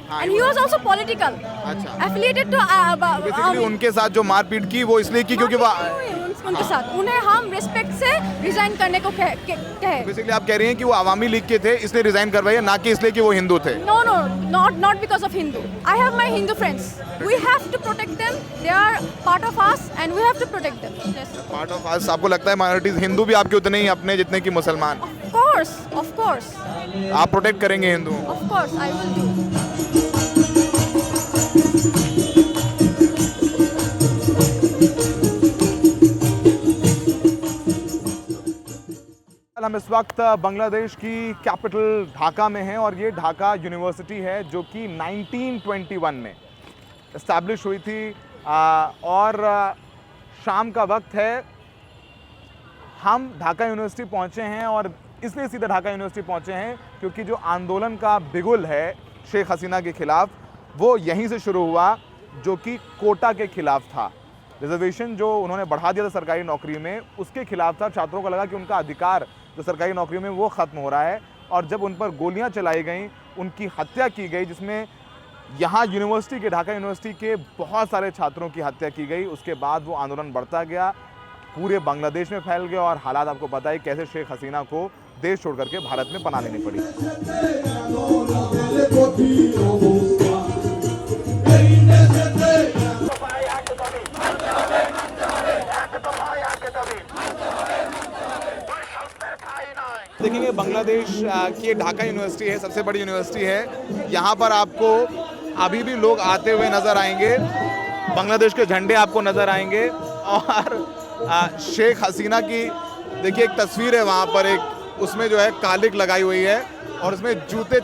and he was also political. अच्छा Affiliated to basically उनके साथ जो मारपीट की वो इसलिए की क्योंकि वो उनके साथ उन्हें हम रिस्पेक्ट से रिजाइन करने को कहे. बेसिकली आप कह रही हैं कि वो आवामी लीग के थे इसलिए रिजाइन करवाइए, ना कि इसलिए कि वो हिंदू थे. No, not because of Hindu. I have my Hindu friends. We have to protect them. They are part of us, and we have to protect them. Yes. Part of us. आपको लगता है माइनॉरिटीज हिंदू भी आपके उतने ही अपने जितने कि मुसलमान? Of course. आप प्रोटेक्ट करेंगे हिंदुओं? Of course, I will do. हम इस वक्त बांग्लादेश की कैपिटल ढाका में हैं और ये ढाका यूनिवर्सिटी है जो कि 1921 में इस्टेब्लिश हुई थी. और शाम का वक्त है. हम ढाका यूनिवर्सिटी पहुंचे हैं और इसलिए सीधे ढाका यूनिवर्सिटी पहुंचे हैं क्योंकि जो आंदोलन का बिगुल है शेख हसीना के खिलाफ वो यहीं से शुरू हुआ, जो कि कोटा के खिलाफ था. रिजर्वेशन जो उन्होंने बढ़ा दिया था सरकारी नौकरी में उसके खिलाफ था. छात्रों को लगा कि उनका अधिकार जो सरकारी नौकरी में वो ख़त्म हो रहा है और जब उन पर गोलियां चलाई गईं, उनकी हत्या की गई, जिसमें यहाँ यूनिवर्सिटी के ढाका यूनिवर्सिटी के बहुत सारे छात्रों की हत्या की गई. उसके बाद वो आंदोलन बढ़ता गया, पूरे बांग्लादेश में फैल गया और हालात आपको पता है कैसे शेख हसीना को देश छोड़ करके भारत में पनाह लेनी पड़ी. देखेंगे बांग्लादेश की ढाका यूनिवर्सिटी है, सबसे बड़ी यूनिवर्सिटी है. यहाँ पर आपको अभी भी लोग आते हुए नज़र आएंगे, बांग्लादेश के झंडे आपको नज़र आएंगे और शेख हसीना की देखिए एक तस्वीर है वहाँ पर, एक उसमें जो है कालिक लगाई हुई है और उसमें जूते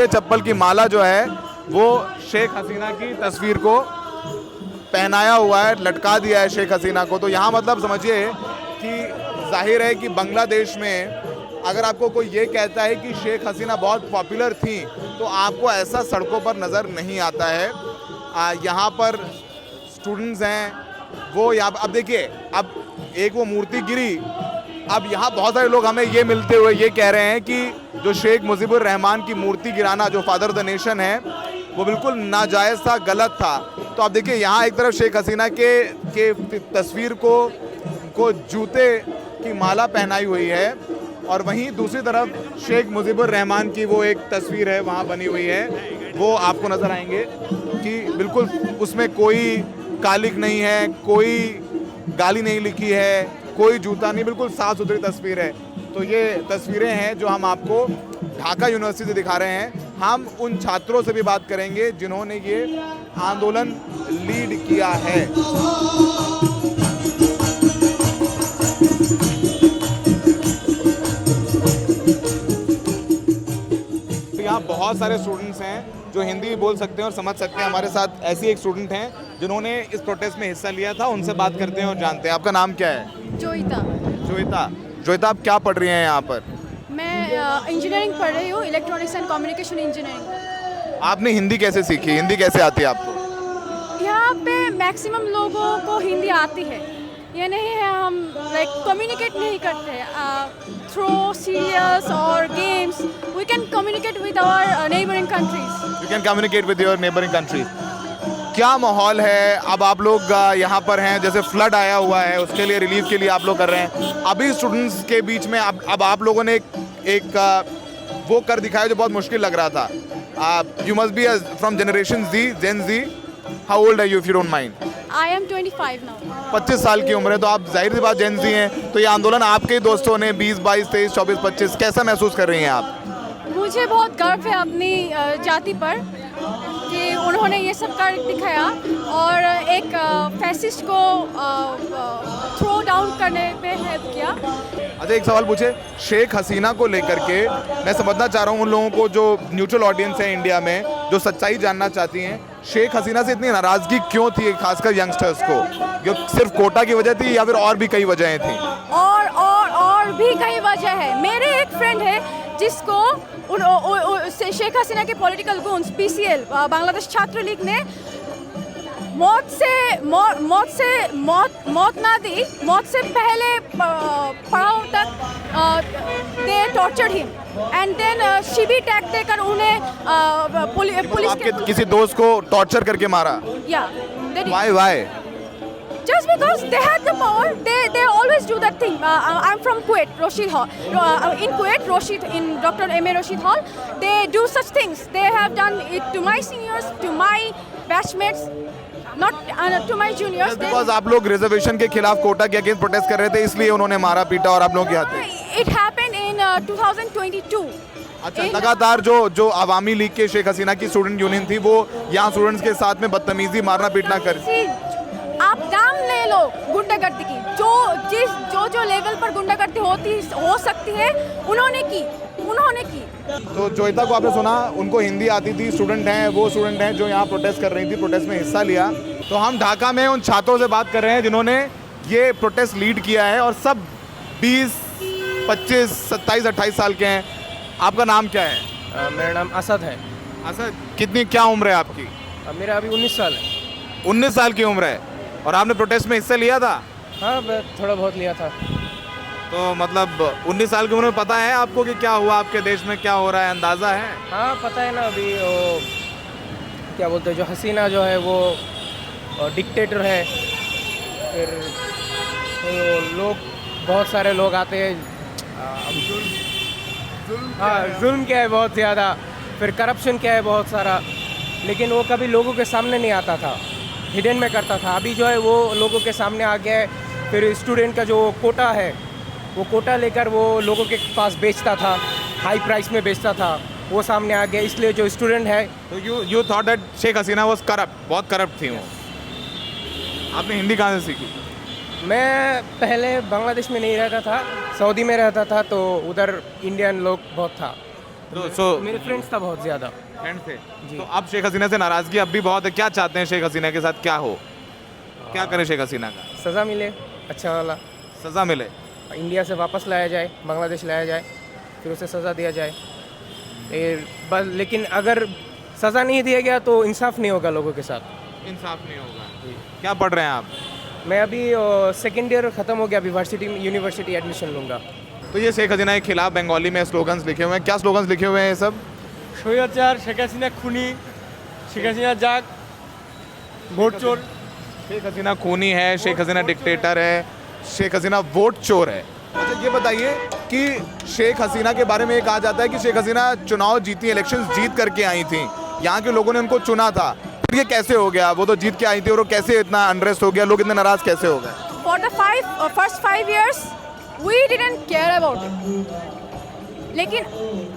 चप्पल की माला जो है वो शेख हसीना की तस्वीर को पहनाया हुआ है, लटका दिया है शेख हसीना को. तो यहाँ मतलब समझिए कि जाहिर है कि बांग्लादेश में अगर आपको कोई ये कहता है कि शेख हसीना बहुत पॉपुलर थी तो आपको ऐसा सड़कों पर नज़र नहीं आता है. यहाँ पर स्टूडेंट्स हैं वो यहाँ अब देखिए, अब एक वो मूर्ति गिरी, अब यहाँ बहुत सारे लोग हमें ये मिलते हुए ये कह रहे हैं कि जो शेख मुजीबुर रहमान की मूर्ति गिराना जो फादर ऑफ द नेशन है वो बिल्कुल नाजायज़ था, गलत था. तो आप देखिए यहाँ एक तरफ शेख हसीना के तस्वीर को जूते की माला पहनाई हुई है और वहीं दूसरी तरफ शेख मुजीबुर रहमान की वो एक तस्वीर है वहाँ बनी हुई है, वो आपको नज़र आएंगे कि बिल्कुल उसमें कोई कालिक नहीं है, कोई गाली नहीं लिखी है, कोई जूता नहीं, बिल्कुल साफ सुथरी तस्वीर है. तो ये तस्वीरें हैं जो हम आपको ढाका यूनिवर्सिटी से दिखा रहे हैं. हम उन छात्रों से भी बात करेंगे जिन्होंने ये आंदोलन लीड किया है. यहाँ बहुत सारे स्टूडेंट्स हैं जो हिंदी बोल सकते हैं और समझ सकते हैं. हमारे साथ ऐसी एक स्टूडेंट हैं जिन्होंने इस प्रोटेस्ट में हिस्सा लिया था, उनसे बात करते हैं और जानते हैं. आपका नाम क्या है? जोईता, आप क्या पढ़ रही हैं यहाँ पर? मैं इंजीनियरिंग पढ़ रही हूँ, इलेक्ट्रॉनिक्स एंड कम्युनिकेशन इंजीनियरिंग. आपने हिंदी कैसे सीखी? हिंदी कैसे आती है आपको? यहाँ पे मैक्सिमम लोगों को हिंदी आती है. ये नहीं है हम लाइक कम्युनिकेट नहीं करते थ्रू सीरियल्स और games. We can communicate with our neighbouring countries. You can communicate with your neighbouring countries. क्या माहौल है? अब आप लोग यहाँ पर हैं, जैसे फ्लड आया हुआ है उसके लिए रिलीफ के लिए आप लोग कर रहे हैं. अभी स्टूडेंट्स के बीच में अब आप लोगों ने एक वो कर दिखाया जो बहुत मुश्किल लग रहा था. You must be from generation Gen Z. How old are you if you don't mind? I am 25 now. 25 साल की उम्र है, तो आप जाहिर सी बात जेन जी हैं. तो ये आंदोलन आपके दोस्तों ने 20, 22, 23, 24, 25 कैसा महसूस कर रही हैं आप? मुझे बहुत गर्व है अपनी जाति पर कि उन्होंने ये सब कर दिखाया और एक फैसिस्ट को थ्रो डाउन करने पे हेल्प किया. अच्छा, एक सवाल पूछे शेख हसीना को लेकर के. मैं समझना चाह रहा हूँ उन लोगों को जो न्यूट्रल ऑडियंस है इंडिया में, जो सच्चाई जानना चाहती हैं, शेख हसीना से इतनी नाराज़गी क्यों थी, खासकर यंगस्टर्स को? जो सिर्फ कोटा की वजह थी या फिर और भी कई वजहें थी? और भी कई वजह है. मेरे एक फ्रेंड है जिसको शेख हसीना के पॉलिटिकल गुन्स PCL बांग्लादेश छात्र लीग ने मौत ना दी, मौत से पहले पड़ाव तक they tortured him and then शिबी टैग देकर उन्हें पुलिस आपके किसी दोस्त को टॉर्चर करके मारा? या Y? Just because they had the power, they always do that thing. I'm from Kuwait, Rashid Hall. In Kuwait, in Dr. M.A. Rashid Hall, they do such things. They have done it to my seniors, to my batchmates, not to my juniors. Because आप लोग reservation के खिलाफ कोटा के against protest कर रहे थे, इसलिए उन्होंने मारा पीटा और आप लोग क्या थे? It happened in 2022. अच्छा, लगातार जो आवामी लीग के शेख हसीना की स्टूडेंट यूनियन थी, वो यहाँ स्टूडेंट्स के साथ में बदतमीजी मारना पीटना कर। आप नाम ले लो गुंडागर्दी की, जो लेवल पर गुंडागर्दी हो सकती है, उन्होंने की। तो जोइता को आपने सुना, उनको हिंदी आती थी, स्टूडेंट हैं, वो स्टूडेंट हैं जो यहाँ प्रोटेस्ट कर रही थी, प्रोटेस्ट में हिस्सा लिया। तो हम ढाका में उन छात्रों से बात कर रहे हैं जिन्होंने ये प्रोटेस्ट लीड किया है और सब 20, 25, 27, 28 साल के हैं। आपका नाम क्या है? मेरा नाम असद है। असद, कितनी क्या उम्र है आपकी? मेरा अभी 19 साल है। 19 साल की उम्र है और आपने प्रोटेस्ट में हिस्सा लिया था? हाँ, थोड़ा बहुत लिया था। तो मतलब 19 साल की उम्र में पता है आपको कि क्या हुआ आपके देश में, क्या हो रहा है, अंदाज़ा है? हाँ, पता है ना। अभी वो क्या बोलते हैं, जो हसीना जो है वो डिक्टेटर है। फिर लोग, बहुत सारे लोग आते हैं। हाँ, जुल्म क्या है बहुत ज़्यादा, फिर करप्शन क्या है बहुत सारा, लेकिन वो कभी लोगों के सामने नहीं आता था, हिडन में करता था। अभी जो है वो लोगों के सामने आ गया है। फिर स्टूडेंट का जो कोटा है, वो कोटा लेकर वो लोगों के पास बेचता था, हाई प्राइस में बेचता था, वो सामने आ गया। इसलिए जो स्टूडेंट है, तो you thought that Sheikh Hasina was corrupt, बहुत करप्ट थी वो। आपने हिंदी कहाँ से सीखी? मैं पहले बांग्लादेश में नहीं रहता था, सऊदी में रहता था, तो उधर इंडियन लोग बहुत था, तो मेरे फ्रेंड्स था बहुत ज़्यादा। फ्रेंड थे। तो अब शेख हसीना से नाराज़गी अब भी बहुत है, क्या चाहते हैं शेख हसीना के साथ क्या हो, क्या करे शेख हसीना का? सज़ा मिले, अच्छा वाला सज़ा मिले, इंडिया से वापस लाया जाए, बांग्लादेश लाया जाए, फिर उसे सज़ा दिया जाए। बस, लेकिन अगर सज़ा नहीं दिया गया तो इंसाफ नहीं होगा लोगों के साथ। इंसाफ नहीं होगा। क्या पढ़ रहे हैं आप? मैं अभी सेकेंड ईयर ख़त्म हो गया, अभी यूनिवर्सिटी एडमिशन लूँगा। तो ये शेख हसीना के खिलाफ बंगाली में स्लोगन्स लिखे हुए हैं, क्या स्लोगन्स लिखे हुए हैं ये सब? স্বৈরাচার শেখ হাসিনা খুনি, শেখ হাসিনা যাক, ভোট চোর। शेख हसीना खूनी है, शेख हसीना डिक्टेटर है, शेख हसीना वोट चोर है। अच्छा, ये बताइए कि शेख हसीना के बारे में ये कहा जाता है कि शेख हसीना चुनाव जीती, इलेक्शंस जीत करके आई थी, यहाँ के लोगों ने उनको चुना था, फिर ये कैसे हो गया? वो तो जीत के आई थी और वो कैसे इतना अनरेस्ट हो गया, लोग इतने नाराज कैसे हो गए? For the first 5 years, we didn't care about it. लेकिन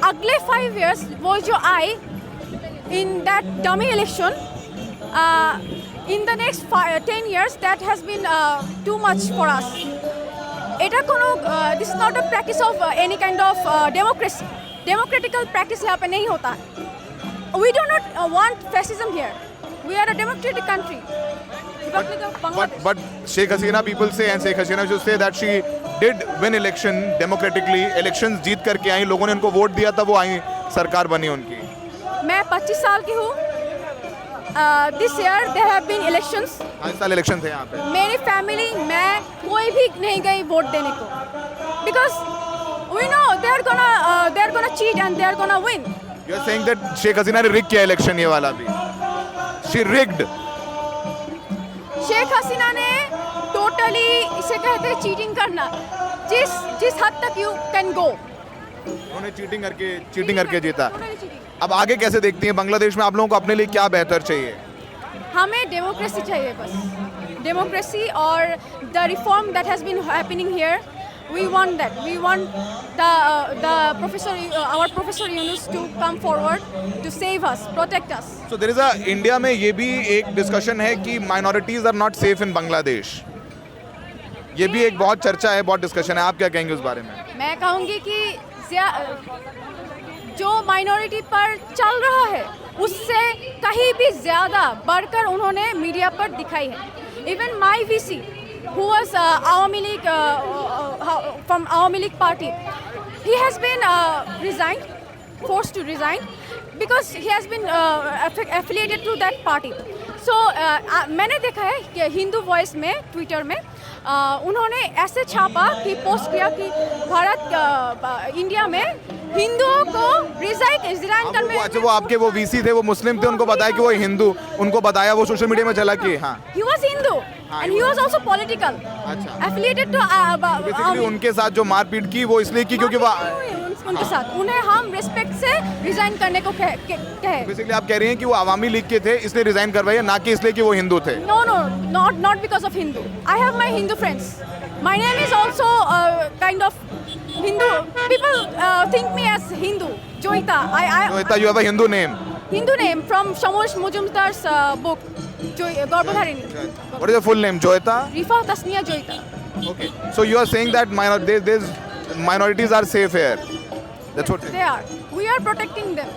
अगले 5 years वो जो आए in that dummy election, in the next 10 years that has been too much for us. এটা কোনো this is not a practice of any kind of democracy. Democratical practice यहाँ पे नहीं होता है. We do not want fascism here. We are a democratic country. But Sheikh Hasina, people say, and Sheikh Hasina should say that she did win election democratically. Elections जीत करके आई, लोगों ने उनको vote दिया तब वो आई, सरकार बनी उनकी। मैं 25 साल की हूँ। This year there have been elections. 5 साल इलेक्शन थे यहाँ पे। मेरी फैमिली, मैं कोई भी नहीं गई वोट देने को, because we know they are gonna cheat and they are gonna win. You are saying that Sheikh Hasina ने रिग किया इलेक्शन ये वाला भी? She rigged. शेख हसीना ने टोटली, इसे कहते हैं चीटिंग करना, जिस हद तक यू कैन गो। उन्होंने चीटिंग करके जीता। अब आगे कैसे देखती हैं बांग्लादेश में, आप लोगों को अपने लिए क्या बेहतर चाहिए? हमें डेमोक्रेसी चाहिए, बस डेमोक्रेसी और the reform that has been happening here, we want that, we want the professor, our professor Yunus to come forward to save us, protect us. So there is a, India में ये भी एक discussion है कि minorities are not safe in Bangladesh, ये भी एक बहुत चर्चा है, बहुत डिस्कशन है, आप क्या कहेंगे उस बारे में? मैं कहूँगी कि जो माइनॉरिटी पर चल रहा है उससे कहीं भी ज़्यादा बढ़कर उन्होंने मीडिया पर दिखाई है। Even my VC who was Awami League from Awami League party, he has been forced to resign because he has been affiliated to that party. सो मैंने देखा है कि हिंदू वॉइस में ट्विटर में उन्होंने ऐसे छापा कि पोस्ट किया कि भारत इंडिया में हिंदुओं को रिजाइन करने अच्छा वो आपके वो वीसी थे वो मुस्लिम थे उनको बताया कि वो हिंदू उनको बताया वो सोशल मीडिया में चला कि हाँ he was Hindu and he was also political अच्छा एफिलिएटेड टू बेसिकली उनके साथ जो मारपीट की वो इसलिए की क्योंकि वो उनके साथ उन्हें हम रिस्पेक्ट से रिजाइन करने को कहे बेसिकली आप कह रहे हैं कि वो आवामी लीग के थे इसलिए रिजाइन करवाइए ना कि इसलिए कि वो हिंदू थे No, not because of Hindu. I have my Hindu friends. My name is also kind of Hindu. People think me as Hindu. Joita. Joita, you have a Hindu name. Hindu name from Shamosh Mujumdar's book. Garbhodharini. What is your full name? Joita? Rifa Tasniya Joita. Okay. So you are saying that minorities are safe here. That's what They are. We are protecting them.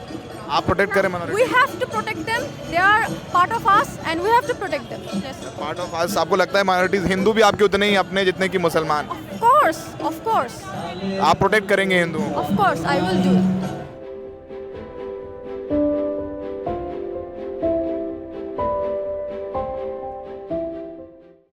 आप protect करें We minority have to protect them. They are part of us, and we have to protect them. Yes. Part of us आपको लगता है minorities Hindu भी आपके उतने ही अपने जितने की मुसलमान Of course. आप प्रोटेक्ट करेंगे हिंदुओं को Of course, I will do.